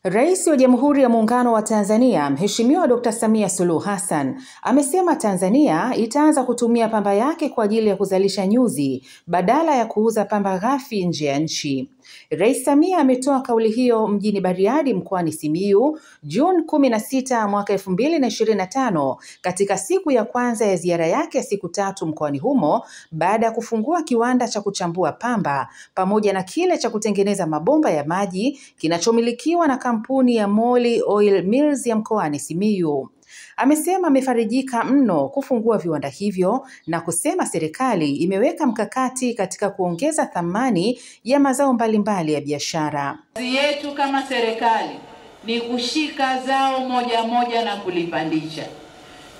Rais wa Jamhuri ya Muungano wa Tanzania, Mheshimiwa Dr. Samia Suluhu Hassan, amesema Tanzania itaanza kutumia pamba yake kwa ajili ya kuzalisha nyuzi badala ya kuuza pamba ghafi nje ya nchi. Rais Samia ametoa kauli hiyo mjini Bariadi mkoani Simiyu, Juni 16 mwaka 2025 katika siku ya kwanza ya ziara yake ya siku 3 mkoani humo baada ya kufungua kiwanda cha kuchambua pamba pamoja na kile cha kutengeneza mabomba ya maji kinachomilikiwa na kampuni ya Moly Oil Mills ya mkoani Simiyu. Amesema amefarijika mno kufungua viwanda hivyo na kusema serikali imeweka mkakati katika kuongeza thamani ya mazao mbalimbali ya biashara. Kazi yetu kama serikali ni kushika zao moja moja na kulipandisha.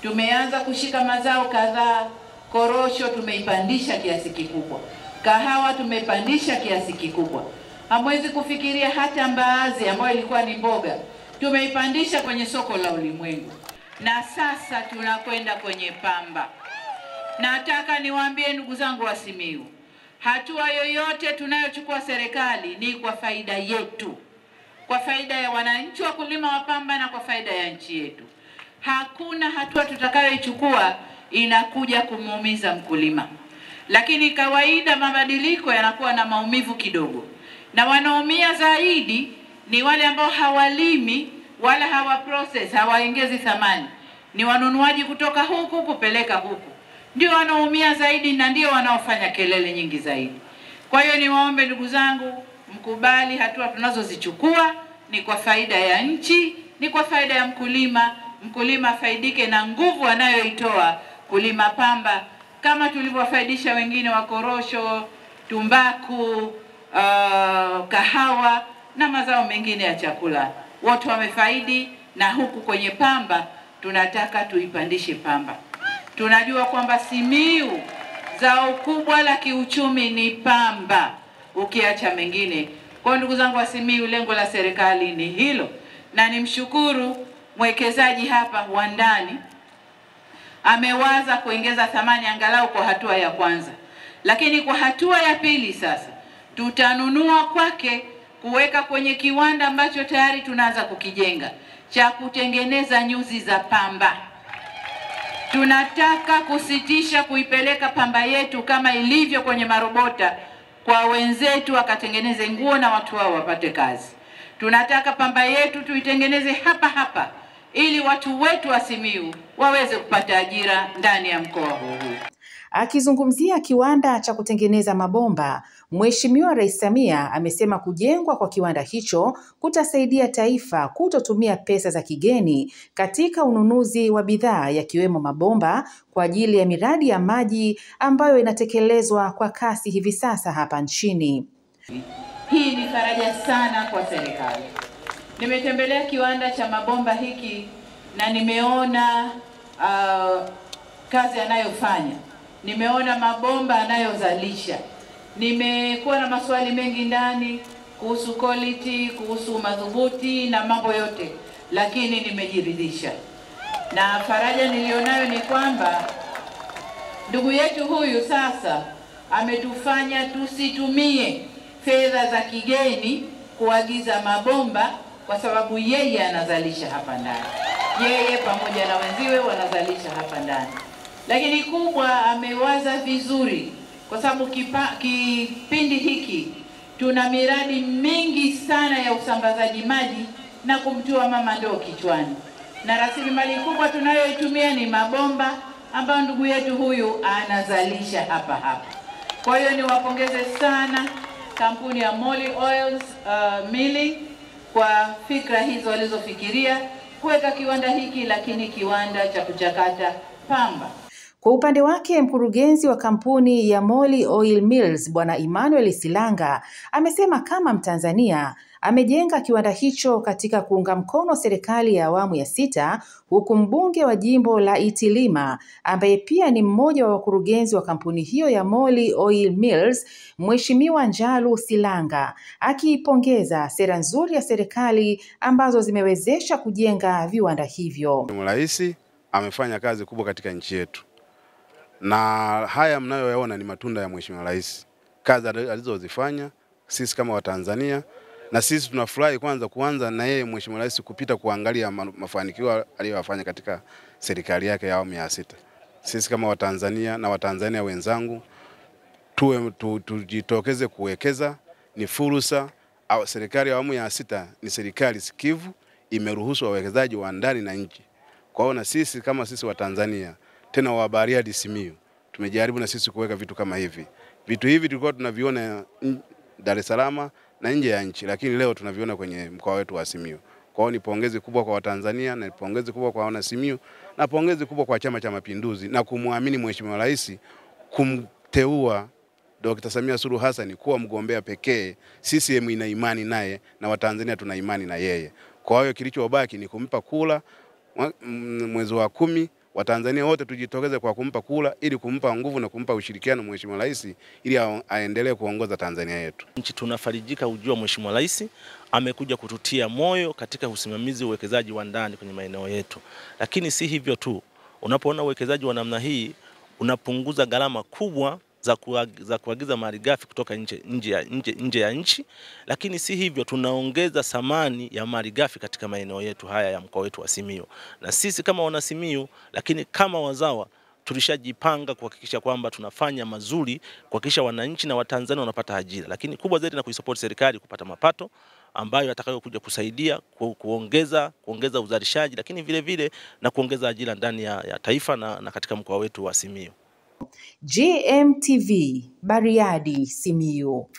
Tumeanza kushika mazao kadhaa. Korosho tumeipandisha kiasi kikubwa, kahawa tumepandisha kiasi kikubwa. Hamwezi kufikiria hata mbaazi ambayo ilikuwa ni mboga tumeipandisha kwenye soko la ulimwengu. Na sasa tunakwenda kwenye pamba. Nataka niwaambie ndugu zangu wa Simiyu, hatua yoyote tunayochukua serikali ni kwa faida yetu, kwa faida ya wananchi wakulima wa pamba na kwa faida ya nchi yetu. Hakuna hatua tutakayoichukua inakuja kumuumiza mkulima. Lakini kawaida mabadiliko yanakuwa na maumivu kidogo. Na wanaumia zaidi ni wale ambao hawalimi wala hawaprocess, hawaongezi thamani. Ni wanunuaji kutoka huku kupeleka huku. Ndio wanaumia zaidi na ndio wanaofanya kelele nyingi zaidi. Kwa hiyo niwaombe ndugu zangu, mkubali hatua tunazozichukua ni kwa faida ya nchi, ni kwa faida ya mkulima. Mkulima faidike na nguvu anayoitoa kulima pamba kama tulivyofaidisha wengine wa korosho, tumbaku, kahawa na mazao mengine ya chakula. Wote wamefaidi, na huku kwenye pamba tunataka tuipandishe pamba. Tunajua kwamba Simiyu zao kubwa la kiuchumi ni pamba ukiacha mengine. Kwa ndugu zangu wa Simiyu, lengo la serikali ni hilo, na nimshukuru mwekezaji hapa wa ndani amewaza kuongeza thamani angalau kwa hatua ya kwanza. Lakini kwa hatua ya pili sasa tutanunua kwake kuweka kwenye kiwanda ambacho tayari tunaanza kukijenga cha kutengeneza nyuzi za pamba. Tunataka kusitisha kuipeleka pamba yetu kama ilivyo kwenye marobota kwa wenzetu wakatengeneze nguo na watu wao wapate kazi. Tunataka pamba yetu tuitengeneze hapa hapa ili watu wetu wa Simiyu waweze kupata ajira ndani ya mkoa huu. Akizungumzia kiwanda cha kutengeneza mabomba, Mheshimiwa Rais Samia amesema kujengwa kwa kiwanda hicho kutasaidia taifa kutotumia pesa za kigeni katika ununuzi wa bidhaa yakiwemo mabomba kwa ajili ya miradi ya maji ambayo inatekelezwa kwa kasi hivi sasa hapa nchini. Hii ni faraja sana kwa serikali. Nimetembelea kiwanda cha mabomba hiki na nimeona kazi anayofanya. Nimeona mabomba anayozalisha. Nimekuwa na maswali mengi ndani kuhusu quality, kuhusu madhubuti na mambo yote, lakini nimejiridhisha. Na faraja nilionayo ni kwamba ndugu yetu huyu sasa ametufanya tusitumie fedha za kigeni kuagiza mabomba, kwa sababu yeye anazalisha hapa ndani. Yeye pamoja na wenziwe wanazalisha hapa ndani. Lakini kubwa amewaza vizuri, kwa sababu kipindi hiki tuna miradi mingi sana ya usambazaji maji na kumtua mama ndoo kichwani. Na rasilimali kubwa tunayoitumia ni mabomba ambayo ndugu yetu huyu anazalisha hapa hapa. Kwa hiyo niwapongeze sana kampuni ya Moly Oil Milling kwa fikra hizo walizofikiria kuweka kiwanda hiki, lakini kiwanda cha kuchakata pamba. Kwa upande wake, mkurugenzi wa kampuni ya Moly Oil Mills Bwana Emmanuel Silanga amesema kama Mtanzania amejenga kiwanda hicho katika kuunga mkono serikali ya awamu ya 6, huku mbunge wa jimbo la Itilima ambaye pia ni mmoja wa wakurugenzi wa kampuni hiyo ya Moly Oil Mills, Mheshimiwa Njalu Silanga, akiipongeza sera nzuri ya serikali ambazo zimewezesha kujenga viwanda hivyo. Rais amefanya kazi kubwa katika nchi yetu, na haya mnayoyaona ni matunda ya Mheshimiwa Rais. Kazi alizozifanya sisi kama Watanzania na sisi tunafurahi kuanza na yeye Mheshimiwa Rais kupita kuangalia mafanikio aliyofanya katika serikali yake ya awamu ya 6. Sisi kama Watanzania na Watanzania wenzangu tujitokeze kuwekeza, ni fursa. Serikali ya awamu ya 6 ni serikali sikivu, imeruhusu wawekezaji wa ndani na nje. Kwa hiyo na sisi kama sisi Watanzania tena wa Bariadi Simiyu tumejaribu na sisi kuweka vitu kama hivi. Vitu hivi tulikuwa tunaviona Dar es Salaam na nje ya nchi, lakini leo tunaviona kwenye mkoa wetu wa Simiyu. Kwa hiyo ni pongezi kubwa kwa Watanzania na pongezi kubwa kwa wana Simiyu na pongezi kubwa kwa Chama cha Mapinduzi na kumwamini Mheshimiwa Rais kumteua Dr. Samia Suluhu Hassan kuwa mgombea pekee. CCM ina imani naye na Watanzania tuna imani na yeye. Kwa hiyo kilichobaki ni kumpa kula mwezi wa 10. Watanzania wote tujitokeze kwa kumpa kula ili kumpa nguvu na kumpa ushirikiano Mheshimiwa Rais ili aendelee kuongoza Tanzania yetu. Nchi tunafarijika ujua Mheshimiwa Rais amekuja kututia moyo katika usimamizi uwekezaji wa ndani kwenye maeneo yetu. Lakini si hivyo tu. Unapoona uwekezaji wa namna hii unapunguza gharama kubwa za kuagiza malighafi kutoka nje ya nchi, lakini si hivyo, tunaongeza thamani ya malighafi katika maeneo yetu haya ya mkoa wetu wa Simiyu. Na sisi kama wana Simiyu, lakini kama wazawa, tulishajipanga kuhakikisha kwamba tunafanya mazuri kuhakikisha wananchi na Watanzania wanapata ajira, lakini kubwa zaidi na kuisupport serikali kupata mapato ambayo yatakayokuja kusaidia kuongeza uzalishaji, lakini vile vile na kuongeza ajira ndani ya taifa na katika mkoa wetu wa Simiyu. GMTV, Bariadi, Simiyu.